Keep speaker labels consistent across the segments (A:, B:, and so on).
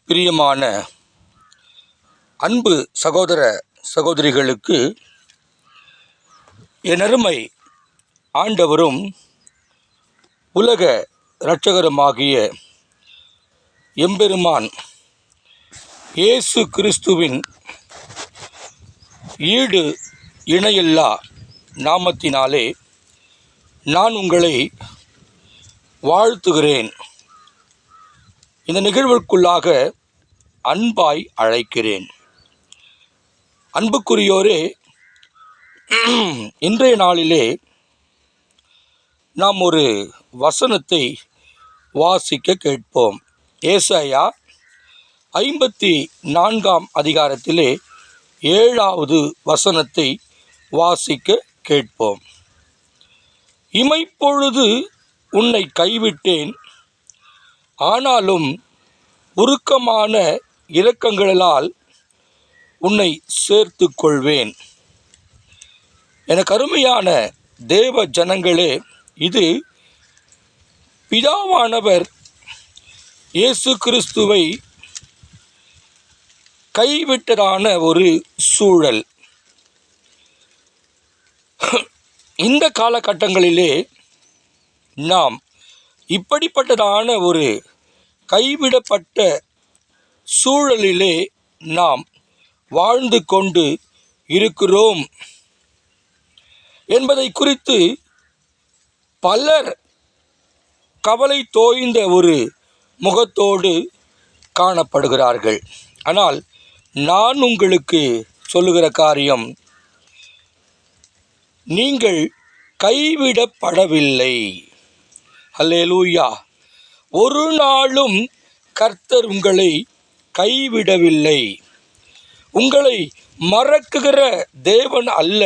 A: பிரியமான அன்பு சகோதர சகோதரிகளுக்கு என் அருமை ஆண்டவரும் உலக இரட்சகருமாகிய எம்பெருமான் இயேசு கிறிஸ்துவின் ஈடு இணையில்லா நாமத்தினாலே நான் உங்களை வாழ்த்துகிறேன். இந்த நிகழ்வுக்குள்ளாக அன்பாய் அழைக்கிறேன். அன்புக்குரியோரே, இன்றைய நாளிலே நாம் ஒரு வசனத்தை வாசிக்க கேட்போம். ஏசாயா 54 அதிகாரத்திலே 7வது வசனத்தை வாசிக்க கேட்போம். இமைப்பொழுது உன்னை கைவிட்டேன், ஆனாலும் உருக்கமான இரக்கங்களால் உன்னை சேர்த்து கொள்வேன். எனக்கு அருமையான தேவ ஜனங்களே, இது பிதாவானவர் இயேசு கிறிஸ்துவை கைவிட்டதான ஒரு சூழல். இந்த காலகட்டங்களிலே நாம் இப்படிப்பட்டதான ஒரு கைவிடப்பட்ட சூழலிலே நாம் வாழ்ந்து கொண்டு இருக்கிறோம் என்பதை குறித்து பலர் கவலை தோய்ந்த ஒரு முகத்தோடு காணப்படுகிறார்கள். ஆனால் நான் உங்களுக்கு சொல்லுகிற காரியம், நீங்கள் கைவிடப்படவில்லை. அல்லேலூயா. ஒரு நாளும் கர்த்தர் உங்களை கைவிடவில்லை. உங்களை மறக்குகிற தேவன் அல்ல.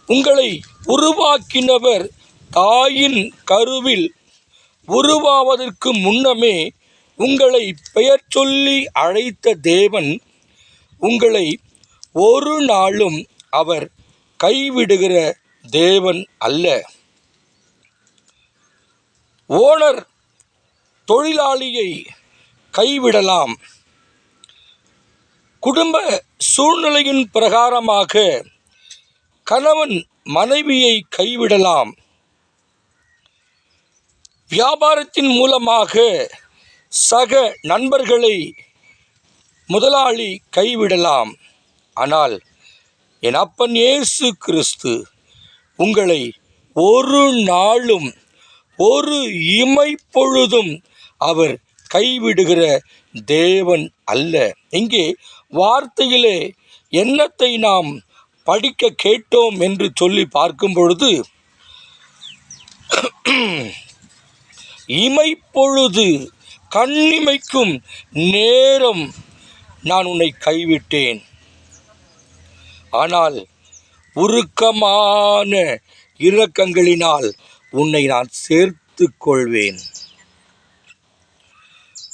A: உங்களை உருவாக்கினவர் தாயின் கருவில் உருவாவதற்கு முன்னமே உங்களை பெயர் சொல்லி அழைத்த தேவன் உங்களை ஒரு நாளும் அவர் கைவிடுகிற தேவன் அல்ல. ஓனர் தொழிலாளியை கைவிடலாம். குடும்ப சூழ்நிலையின் பிரகாரமாக கணவன் மனைவியை கைவிடலாம். வியாபாரத்தின் மூலமாக சக நண்பர்களை முதலாளி கைவிடலாம். ஆனால் என் அப்பன் இயேசு கிறிஸ்து உங்களை ஒரு நாளும் ஒரு இமைப்பொழுதும் அவர் கைவிடுகிற தேவன் அல்ல. இங்கே வார்த்தையிலே என்னத்தை நாம் படிக்க கேட்டோம் என்று சொல்லி பார்க்கும் பொழுது, இமைப்பொழுது கண்ணிமைக்கும் நேரம் நான் உன்னை கைவிட்டேன், ஆனால் உருக்கமான இரக்கங்களினால் உன்னை நான் சேர்த்து கொள்வேன்.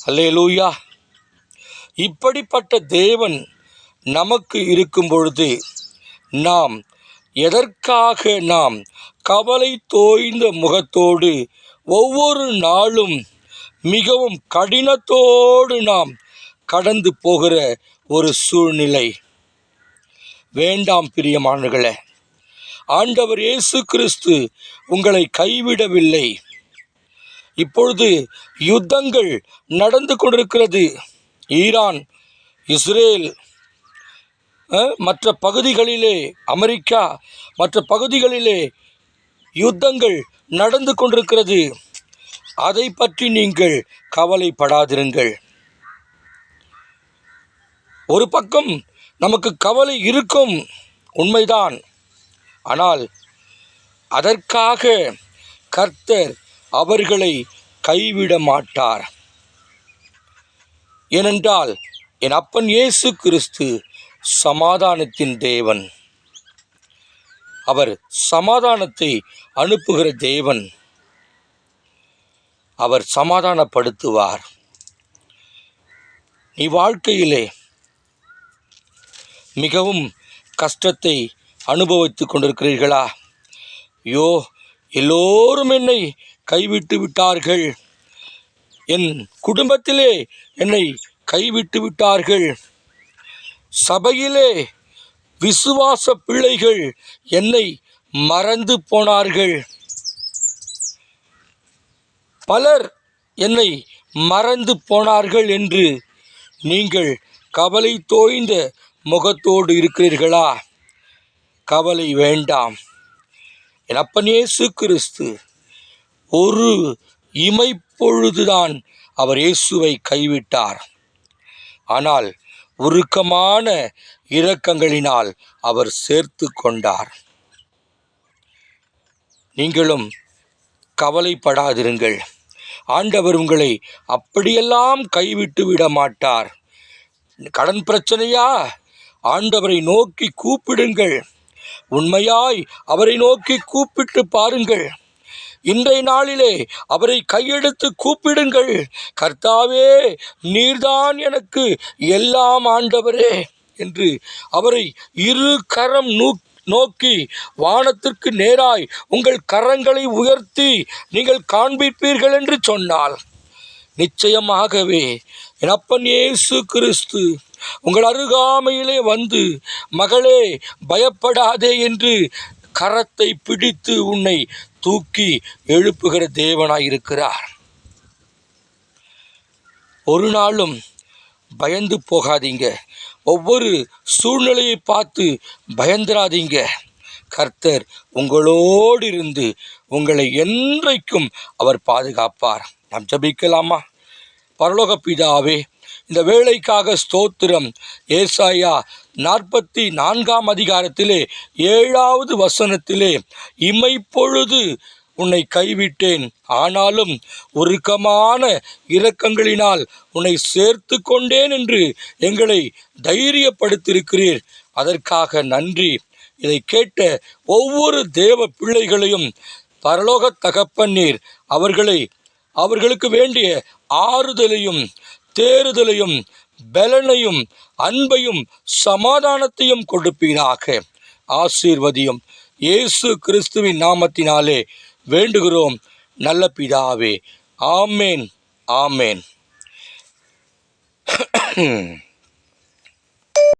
A: அல்லேலூயா. இப்படிப்பட்ட தேவன் நமக்கு இருக்கும் பொழுது நாம் எதற்காக நாம் கவலை தோய்ந்த முகத்தோடு ஒவ்வொரு நாளும் மிகவும் கடினத்தோடு நாம் கடந்து போகிற ஒரு சூழ்நிலை? வேண்டாம் பிரியமானவர்களே. ஆண்டவர் இயேசு கிறிஸ்து உங்களை கைவிடவில்லை. இப்பொழுது யுத்தங்கள் நடந்து கொண்டிருக்கிறது. ஈரான், இஸ்ரேல், மற்ற பகுதிகளிலே அமெரிக்கா, மற்ற பகுதிகளிலே யுத்தங்கள் நடந்து கொண்டிருக்கிறது. அதை பற்றி நீங்கள் கவலைப்படாதிருங்கள். ஒரு பக்கம் நமக்கு கவலை இருக்கும், உண்மைதான். ஆனால் அதற்காக கர்த்தர் அவர்களை கைவிட மாட்டார். ஏனென்றால் என் அப்பன் இயேசு கிறிஸ்து சமாதானத்தின் தேவன். அவர் சமாதானத்தை அனுப்புகிற தேவன். அவர் சமாதானப்படுத்துவார். நீ வாழ்க்கையிலே மிகவும் கஷ்டத்தை அனுபவித்து கொண்டிருக்கிறீர்களா? ஐயோ, எல்லோரும் என்னை கைவிட்டு விட்டார்கள், என் குடும்பத்திலே என்னை கைவிட்டு விட்டார்கள். சபையிலே விசுவாச பிள்ளைகள் என்னை மறந்து போனார்கள். பலர் என்னை மறந்து போனார்கள் என்று நீங்கள் கவலை தோய்ந்த முகத்தோடு இருக்கிறீர்களா? கவலை வேண்டாம். என் அப்பன் இயேசு கிறிஸ்து ஒரு இமைப்பொழுதுதான் அவர் இயேசுவை கைவிட்டார். ஆனால் உருக்கமான இரக்கங்களினால் அவர் சேர்த்து கொண்டார். நீங்களும் கவலைப்படாதிருங்கள். ஆண்டவர் உங்களை அப்படியெல்லாம் கைவிட்டு விட மாட்டார். கடன் பிரச்சனையா? ஆண்டவரை நோக்கி கூப்பிடுங்கள். உண்மையாய் அவரை நோக்கி கூப்பிட்டு பாருங்கள். இன்றைய நாளிலே அவரை கையெடுத்து கூப்பிடுங்கள். கர்த்தாவே, நீர்தான் எனக்கு எல்லாம் ஆண்டவரே என்று அவரை இரு கரம் நோக்கி வானத்திற்கு நேராய் உங்கள் கரங்களை உயர்த்தி நீங்கள் காண்பிப்பீர்கள் என்று சொன்னால், நிச்சயமாகவே என் அப்பன் இயேசு கிறிஸ்து உங்கள் அருகாமையிலே வந்து, மகளே பயப்படாதே என்று கரத்தை பிடித்து உன்னை தூக்கி எழுப்புகிற தேவனாயிருக்கிறார். ஒரு நாளும் பயந்து போகாதீங்க. ஒவ்வொரு சூழ்நிலையை பார்த்து பயந்துராதீங்க. கர்த்தர் உங்களோடு இருந்து உங்களை என்றைக்கும் அவர் பாதுகாப்பார். நாம் ஜெபிக்கலாமா? பரலோக பிதாவே, இந்த வேளைக்காக ஸ்தோத்திரம். ஏசாயா 44 அதிகாரத்திலே 7வது வசனத்திலே, இமைப்பொழுது உன்னை கைவிட்டேன், ஆனாலும் உருக்கமான இரக்கங்களினால் உன்னை சேர்த்து கொண்டேன் என்று எங்களை தைரியப்படுத்தியிருக்கிறீர். அதற்காக நன்றி. இதை கேட்ட ஒவ்வொரு தேவ பிள்ளைகளையும் பரலோக தகப்பன் நீர் அவர்களுக்கு வேண்டிய ஆறுதலையும் தேறுதலையும் பலனையும் அன்பையும் சமாதானத்தையும் கொடுப்பீராக. ஆசீர்வதியும். இயேசு கிறிஸ்துவின் நாமத்தினாலே வேண்டுகிறோம் நல்ல பிதாவே. ஆமேன், ஆமேன்.